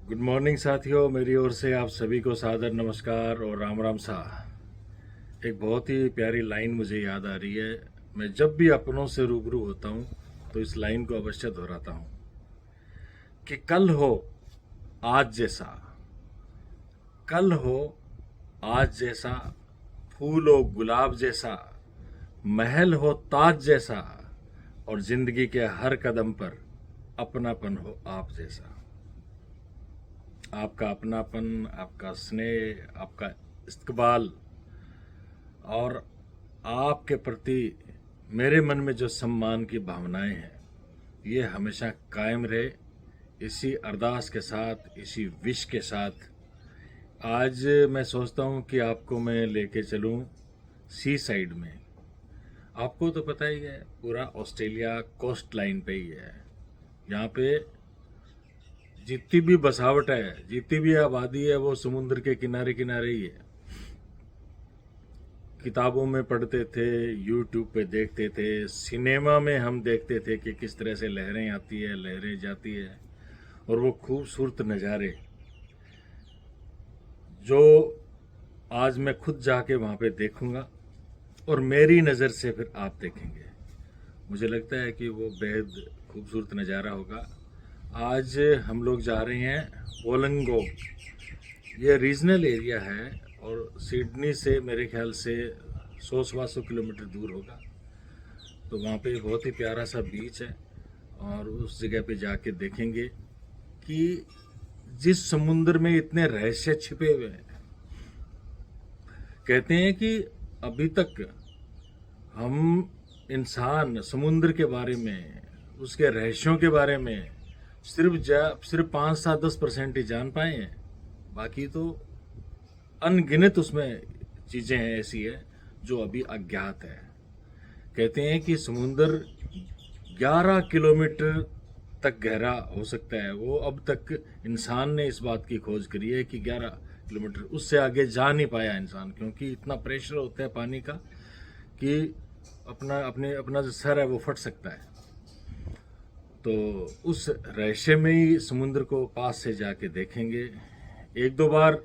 Good morning साथियों, मेरी ओर से आप सभी को सादर नमस्कार और राम राम सा। एक बहुत ही प्यारी लाइन मुझे याद आ रही है। मैं जब भी अपनों से रूबरू होता हूँ तो इस लाइन को अवश्य दोहराता हूँ कि कल हो आज जैसा, कल हो आज जैसा, फूल हो गुलाब जैसा, महल हो ताज जैसा, और जिंदगी के हर कदम पर अपनापन हो आप जैसा। आपका अपनापन, आपका स्नेह, आपका इस्तकबाल और आपके प्रति मेरे मन में जो सम्मान की भावनाएं हैं, ये हमेशा कायम रहे। इसी अरदास के साथ, इसी विश के साथ आज मैं सोचता हूँ कि आपको मैं लेके चलूँ सी साइड में। आपको तो पता ही है, पूरा ऑस्ट्रेलिया कोस्ट लाइन पे ही है। यहाँ पे जितनी भी बसावट है, जितनी भी आबादी है, वो समुद्र के किनारे किनारे ही है। किताबों में पढ़ते थे, यूट्यूब पे देखते थे, सिनेमा में हम देखते थे कि किस तरह से लहरें आती है, लहरें जाती है, और वो खूबसूरत नज़ारे जो आज मैं खुद जाके वहाँ पे देखूंगा और मेरी नज़र से फिर आप देखेंगे। मुझे लगता है कि वो बेहद खूबसूरत नज़ारा होगा। आज हम लोग जा रहे हैं वोलंगोग। ये रीजनल एरिया है और सिडनी से मेरे ख्याल से 100-125 किलोमीटर दूर होगा। तो वहाँ पे बहुत ही प्यारा सा बीच है और उस जगह पे जाके देखेंगे कि जिस समुद्र में इतने रहस्य छिपे हुए हैं। कहते हैं कि अभी तक हम इंसान समुद्र के बारे में, उसके रहस्यों के बारे में सिर्फ 5-7-10% ही जान पाए हैं। बाकी तो अनगिनत उसमें चीज़ें हैं ऐसी है जो अभी अज्ञात है। कहते हैं कि समुंदर 11 किलोमीटर तक गहरा हो सकता है। वो अब तक इंसान ने इस बात की खोज करी है कि 11 किलोमीटर, उससे आगे जा नहीं पाया इंसान, क्योंकि इतना प्रेशर होता है पानी का कि अपना जो सर है वो फट सकता है। तो उस रहस्य में ही समुद्र को पास से जाके देखेंगे। एक दो बार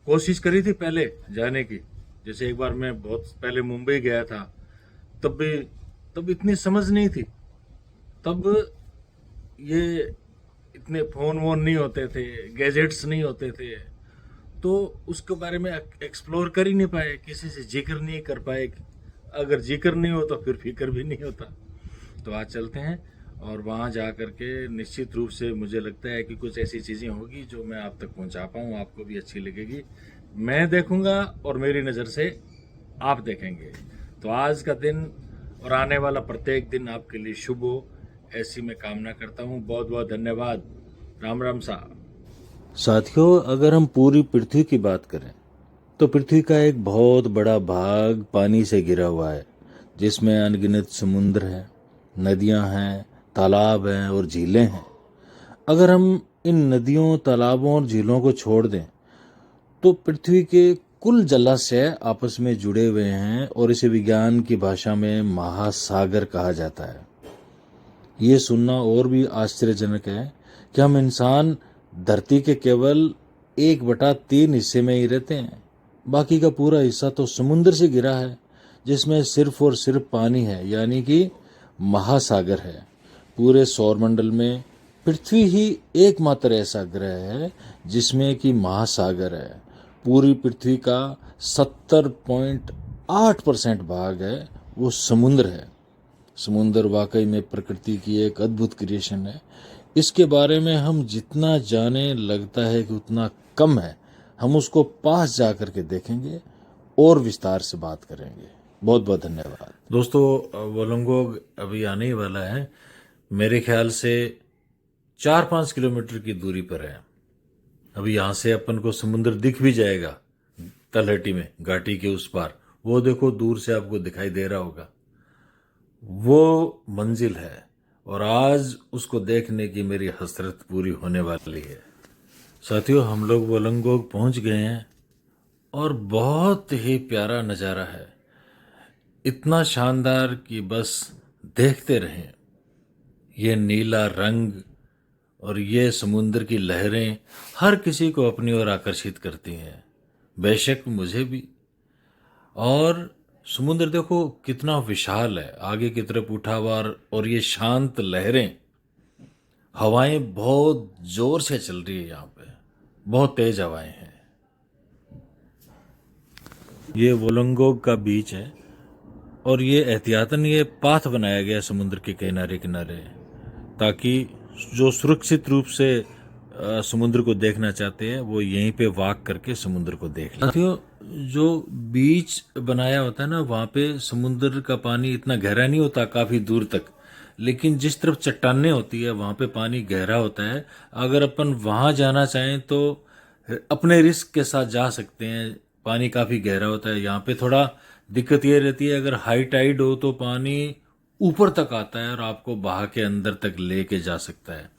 कोशिश करी थी पहले जाने की। जैसे एक बार मैं बहुत पहले मुंबई गया था, तब इतनी समझ नहीं थी। तब ये इतने फोन वोन नहीं होते थे, गैजेट्स नहीं होते थे, तो उसके बारे में एक्सप्लोर कर ही नहीं पाए, किसी से जिक्र नहीं कर पाए। अगर जिक्र नहीं हो तो फिर फिक्र भी नहीं होता। तो आज चलते हैं और वहाँ जा कर के निश्चित रूप से मुझे लगता है कि कुछ ऐसी चीज़ें होगी जो मैं आप तक पहुँचा पाऊँ, आपको भी अच्छी लगेगी। मैं देखूँगा और मेरी नज़र से आप देखेंगे। तो आज का दिन और आने वाला प्रत्येक दिन आपके लिए शुभ हो, ऐसी मैं कामना करता हूँ। बहुत बहुत धन्यवाद। राम राम सा। साथियों, अगर हम पूरी पृथ्वी की बात करें तो पृथ्वी का एक बहुत बड़ा भाग पानी से घिरा हुआ है, जिसमें अनगिनत समुद्र हैं, नदियां हैं, तालाब हैं और झीलें हैं। अगर हम इन नदियों, तालाबों और झीलों को छोड़ दें तो पृथ्वी के कुल जलाशय आपस में जुड़े हुए हैं और इसे विज्ञान की भाषा में महासागर कहा जाता है। ये सुनना और भी आश्चर्यजनक है कि हम इंसान धरती के केवल 1/3 हिस्से में ही रहते हैं। बाकी का पूरा हिस्सा तो समुद्र से घिरा है, जिसमें सिर्फ और सिर्फ पानी है, यानी कि महासागर है। पूरे सौरमंडल में पृथ्वी ही एकमात्र ऐसा ग्रह है जिसमें कि महासागर है। पूरी पृथ्वी का 70.8% भाग है वो समुद्र है। समुद्र वाकई में प्रकृति की एक अद्भुत क्रिएशन है। इसके बारे में हम जितना जाने लगता है कि उतना कम है। हम उसको पास जाकर के देखेंगे और विस्तार से बात करेंगे। बहुत बहुत धन्यवाद। दोस्तों, वोलंगोग अभी आने ही वाला है। मेरे ख्याल से 4-5 किलोमीटर की दूरी पर है। अभी यहाँ से अपन को समुद्र दिख भी जाएगा, तलहटी में, घाटी के उस पार। वो देखो, दूर से आपको दिखाई दे रहा होगा, वो मंजिल है। और आज उसको देखने की मेरी हसरत पूरी होने वाली है। साथियों, हम लोग वोलंगोग पहुंच गए हैं और बहुत ही प्यारा नज़ारा है। इतना शानदार कि बस देखते रहें। ये नीला रंग और ये समुद्र की लहरें हर किसी को अपनी ओर आकर्षित करती हैं, बेशक मुझे भी। और समुद्र देखो कितना विशाल है, आगे की तरफ उठा हुआ, और ये शांत लहरें, हवाएं बहुत जोर से चल रही है यहाँ पे, बहुत तेज हवाएं हैं। ये वोलंगोग का बीच है और ये एहतियातन ये पाथ बनाया गया है समुद्र के किनारे किनारे, ताकि जो सुरक्षित रूप से समुद्र को देखना चाहते हैं वो यहीं पे वॉक करके समुद्र को देख लें। साथियों, जो बीच बनाया होता है ना, वहाँ पे समुद्र का पानी इतना गहरा नहीं होता काफ़ी दूर तक, लेकिन जिस तरफ चट्टानें होती है वहाँ पे पानी गहरा होता है। अगर अपन वहाँ जाना चाहें तो अपने रिस्क के साथ जा सकते हैं, पानी काफ़ी गहरा होता है। यहाँ पे थोड़ा दिक्कत ये रहती है, अगर हाई टाइड हो तो पानी ऊपर तक आता है और आपको बहा के अंदर तक लेके जा सकता है।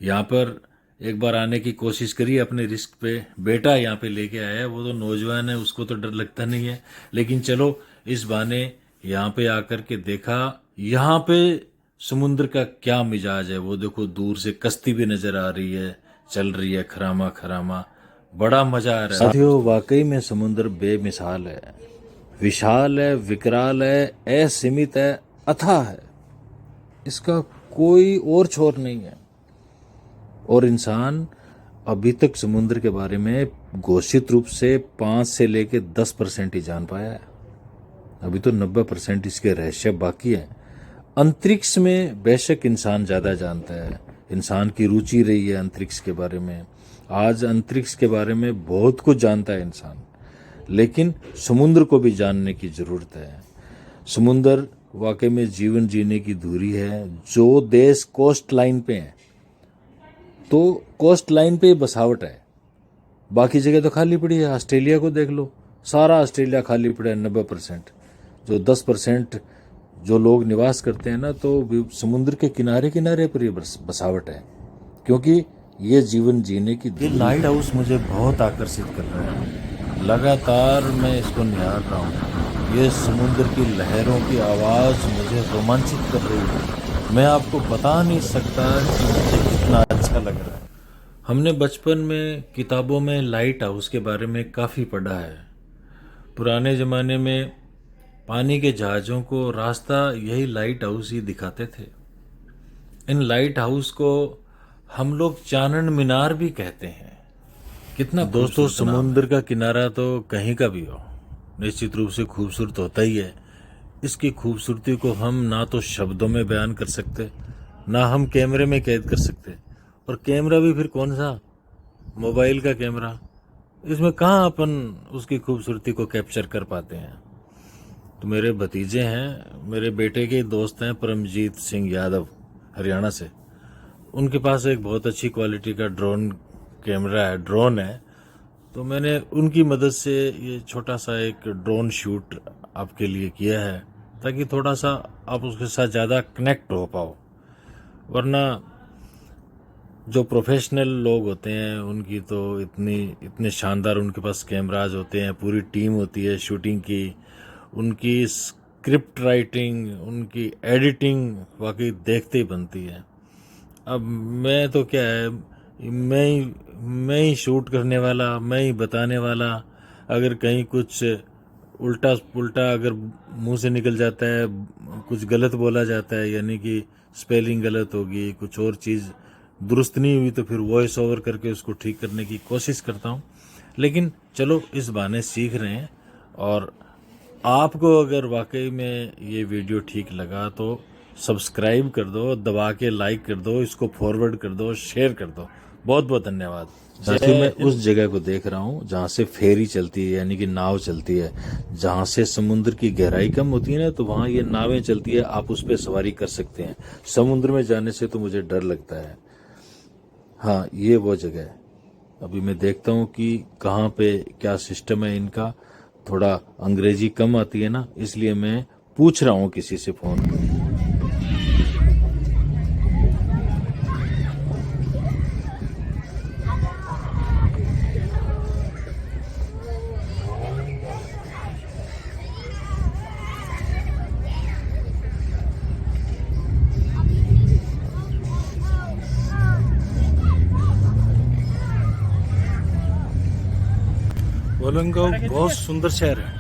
यहाँ पर एक बार आने की कोशिश करी अपने रिस्क पे, बेटा यहाँ पे लेके आया है, वो तो नौजवान है, उसको तो डर लगता नहीं है, लेकिन चलो इस बहाने यहाँ पे आकर के देखा यहाँ पे समुद्र का क्या मिजाज है। वो देखो दूर से कश्ती भी नजर आ रही है, चल रही है खरामा खरामा, बड़ा मजा आ रहा है। साथियों, वाकई में समुद्र बेमिसाल है, विशाल है, विकराल है, असीमित है, अथाह है, इसका कोई और छोर नहीं है। और इंसान अभी तक समुद्र के बारे में घोषित रूप से 5 से लेके 10% ही जान पाया है। अभी तो 90% इसके रहस्य बाकी है। अंतरिक्ष में बेशक इंसान ज़्यादा जानता है, इंसान की रुचि रही है अंतरिक्ष के बारे में, आज अंतरिक्ष के बारे में बहुत कुछ जानता है इंसान, लेकिन समुद्र को भी जानने की ज़रूरत है। समुद्र वाकई में जीवन जीने की धुरी है। जो देश कोस्ट लाइन पे है तो कोस्ट लाइन पे बसावट है, बाकी जगह तो खाली पड़ी है। ऑस्ट्रेलिया को देख लो, सारा ऑस्ट्रेलिया खाली पड़ा है 90%। जो 10% जो लोग निवास करते हैं ना, तो समुद्र के किनारे किनारे पर ही बसावट है, क्योंकि ये जीवन जीने की। ये लाइट हाउस मुझे बहुत आकर्षित कर रहा है, लगातार मैं इसको निहार रहा हूँ। ये समुद्र की लहरों की आवाज़ मुझे रोमांचित कर रही है, मैं आपको बता नहीं सकता कि मुझे कितना अच्छा लग रहा है। हमने बचपन में किताबों में लाइट हाउस के बारे में काफ़ी पढ़ा है। पुराने ज़माने में पानी के जहाज़ों को रास्ता यही लाइट हाउस ही दिखाते थे। इन लाइट हाउस को हम लोग चानन मीनार भी कहते हैं। कितना दोस्तों, समुद्र का किनारा तो कहीं का भी हो, निश्चित रूप से खूबसूरत होता ही है। इसकी खूबसूरती को हम ना तो शब्दों में बयान कर सकते, ना हम कैमरे में कैद कर सकते। और कैमरा भी फिर कौन सा, मोबाइल का कैमरा, इसमें कहाँ अपन उसकी खूबसूरती को कैप्चर कर पाते हैं। तो मेरे भतीजे हैं, मेरे बेटे के दोस्त हैं परमजीत सिंह यादव, हरियाणा से। उनके पास एक बहुत अच्छी क्वालिटी का ड्रोन है, तो मैंने उनकी मदद से ये छोटा सा एक ड्रोन शूट आपके लिए किया है, ताकि थोड़ा सा आप उसके साथ ज़्यादा कनेक्ट हो पाओ। वरना जो प्रोफेशनल लोग होते हैं उनकी तो इतने शानदार उनके पास कैमराज होते हैं, पूरी टीम होती है शूटिंग की, उनकी स्क्रिप्ट राइटिंग, उनकी एडिटिंग वाकई देखते ही बनती है। अब मैं तो क्या है, मैं ही शूट करने वाला, मैं ही बताने वाला। अगर कहीं कुछ उल्टा पुल्टा अगर मुंह से निकल जाता है, कुछ गलत बोला जाता है, यानी कि स्पेलिंग गलत होगी, कुछ और चीज़ दुरुस्त नहीं हुई, तो फिर वॉइस ओवर करके उसको ठीक करने की कोशिश करता हूँ। लेकिन चलो इस बहाने सीख रहे हैं। और आपको अगर वाकई में ये वीडियो ठीक लगा तो सब्सक्राइब कर दो, दबा के लाइक कर दो, इसको फॉरवर्ड कर दो, शेयर कर दो। बहुत बहुत धन्यवाद। साथियों, मैं उस जगह को देख रहा हूँ जहाँ से फेरी चलती है, यानी कि नाव चलती है। जहाँ से समुद्र की गहराई कम होती है ना, तो वहाँ ये नावें चलती है, आप उस पर सवारी कर सकते हैं। समुद्र में जाने से तो मुझे डर लगता है। हाँ, ये वो जगह है। अभी मैं देखता हूँ कि कहाँ पे क्या सिस्टम है इनका। थोड़ा अंग्रेजी कम आती है ना, इसलिए मैं पूछ रहा हूँ किसी से फ़ोन पर। वोलंगोग बहुत सुंदर शहर है।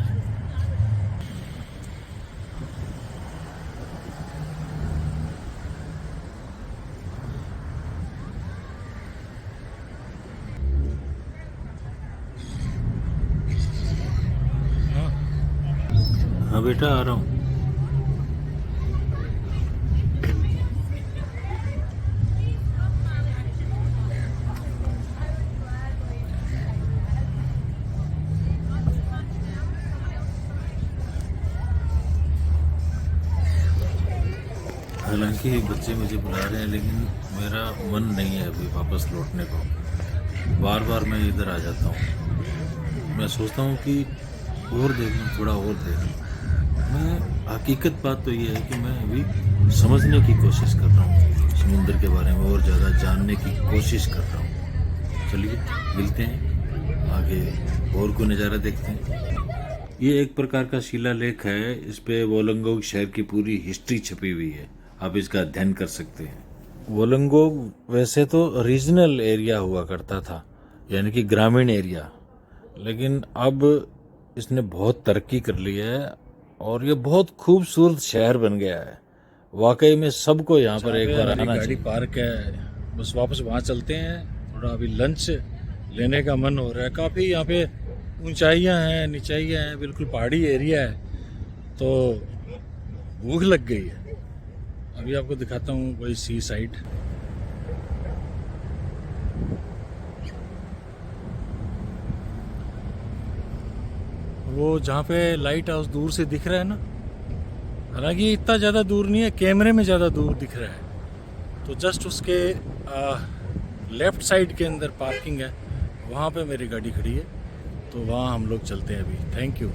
हाँ बेटा आ रहा हूँ। हालांकि बच्चे मुझे बुला रहे हैं, लेकिन मेरा मन नहीं है अभी वापस लौटने को। बार बार मैं इधर आ जाता हूँ। मैं सोचता हूँ कि और देख लूँ, थोड़ा और देख लूँ। मैं हकीकत बात तो ये है कि मैं अभी समझने की कोशिश कर रहा हूँ, समुद्र के बारे में और ज़्यादा जानने की कोशिश कर रहा हूँ। चलिए मिलते हैं, आगे और को नज़ारा देखते हैं। ये एक प्रकार का शिलालेख है। इस पे वोलंगोग शहर की पूरी हिस्ट्री छपी हुई है, आप इसका अध्ययन कर सकते हैं। वोलंगोग वैसे तो रीजनल एरिया हुआ करता था, यानी कि ग्रामीण एरिया, लेकिन अब इसने बहुत तरक्की कर ली है और ये बहुत खूबसूरत शहर बन गया है। वाकई में सबको यहाँ पर एक बार आना गाड़ी चाहिए। पार्क है, बस वापस वहाँ चलते हैं। थोड़ा अभी लंच लेने का मन हो रहा है। काफ़ी यहाँ पे ऊंचाइयाँ हैं, निचाइयाँ हैं, बिल्कुल पहाड़ी एरिया है, तो भूख लग गई है। अभी आपको दिखाता हूँ वही सी साइड। वो जहाँ पे लाइट हाउस दूर से दिख रहा है ना, हालांकि इतना ज़्यादा दूर नहीं है, कैमरे में ज़्यादा दूर दिख रहा है। तो जस्ट उसके लेफ्ट साइड के अंदर पार्किंग है, वहाँ पे मेरी गाड़ी खड़ी है, तो वहाँ हम लोग चलते हैं अभी। Thank you.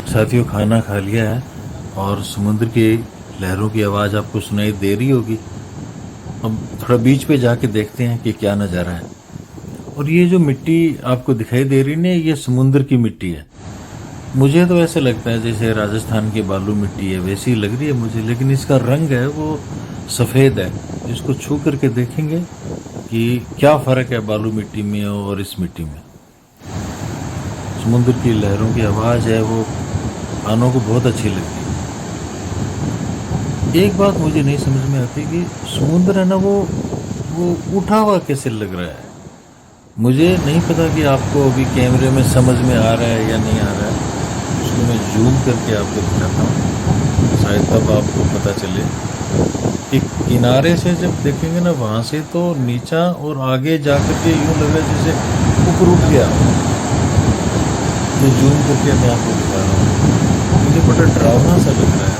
साथियों, खाना खा लिया है और समुद्र की लहरों की आवाज़ आपको सुनाई दे रही होगी। अब थोड़ा बीच पे जाके देखते हैं कि क्या नज़ारा है। और ये जो मिट्टी आपको दिखाई दे रही है, ये समुद्र की मिट्टी है। मुझे तो ऐसे लगता है जैसे राजस्थान की बालू मिट्टी है, वैसी लग रही है मुझे, लेकिन इसका रंग है वो सफ़ेद है। इसको छू करके देखेंगे कि क्या फ़र्क है बालू मिट्टी में और इस मिट्टी में। समुद्र की लहरों की आवाज़ है, वो कानों को बहुत अच्छी लगती है। एक बात मुझे नहीं समझ में आती कि समुद्र है ना, वो उठा हुआ कैसे लग रहा है। मुझे नहीं पता कि आपको अभी कैमरे में समझ में आ रहा है या नहीं आ रहा है। उसको मैं जूम करके आपको दिखाता हूँ, शायद तब आपको पता चले कि किनारे से जब देखेंगे ना, वहाँ से तो नीचा और आगे जा करके यूँ लग रहा है जैसे ऊपर उठ गया। तो जूम करके मैं आपको दिखा रहा हूँ। मुझे बड़ा डरावना सा लग रहा है,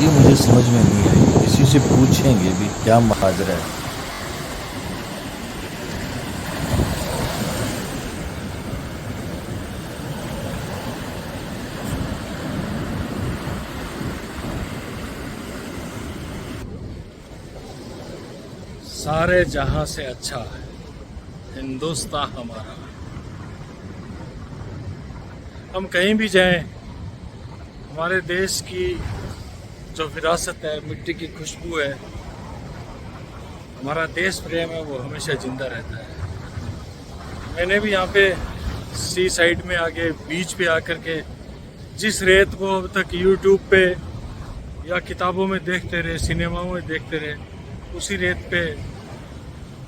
ये मुझे समझ में नहीं आई। किसी से पूछेंगे भी क्या माजरा है। सारे जहां से अच्छा है हिंदुस्तान हमारा। हम कहीं भी जाएं, हमारे देश की जो विरासत है, मिट्टी की खुशबू है, हमारा देश प्रेम है, वो हमेशा जिंदा रहता है। मैंने भी यहाँ पे सी साइड में आके, बीच पे आकर के, जिस रेत को अब तक यूट्यूब पे या किताबों में देखते रहे, सिनेमाओं में देखते रहे, उसी रेत पे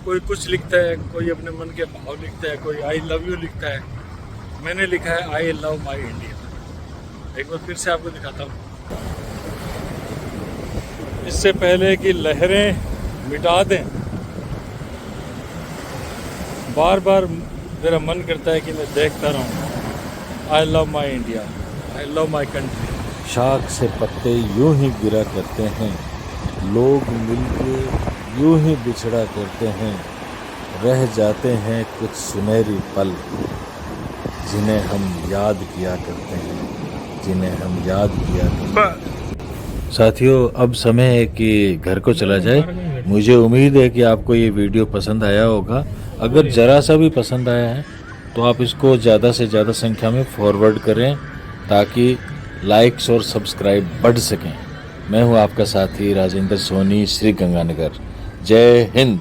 कोई कुछ लिखता है, कोई अपने मन के भाव लिखता है, कोई आई लव यू लिखता है। मैंने लिखा है आई लव माई इंडिया। एक बार फिर से आपको दिखाता हूँ। इससे पहले कि लहरें मिटा दें, बार बार मेरा मन करता है कि मैं देखता रहूं। I love my India, I love my country. शाख से पत्ते यूं ही गिरा करते हैं, लोग मिलके यूं ही बिछड़ा करते हैं, रह जाते हैं कुछ सुनहरी पल जिन्हें हम याद किया करते हैं, जिन्हें हम याद किया करते हैं। साथियों, अब समय है कि घर को चला जाए। मुझे उम्मीद है कि आपको ये वीडियो पसंद आया होगा। अगर ज़रा सा भी पसंद आया है तो आप इसको ज़्यादा से ज़्यादा संख्या में फॉरवर्ड करें ताकि लाइक्स और सब्सक्राइब बढ़ सकें। मैं हूँ आपका साथी राजेंद्र सोनी, श्री गंगानगर। जय हिंद।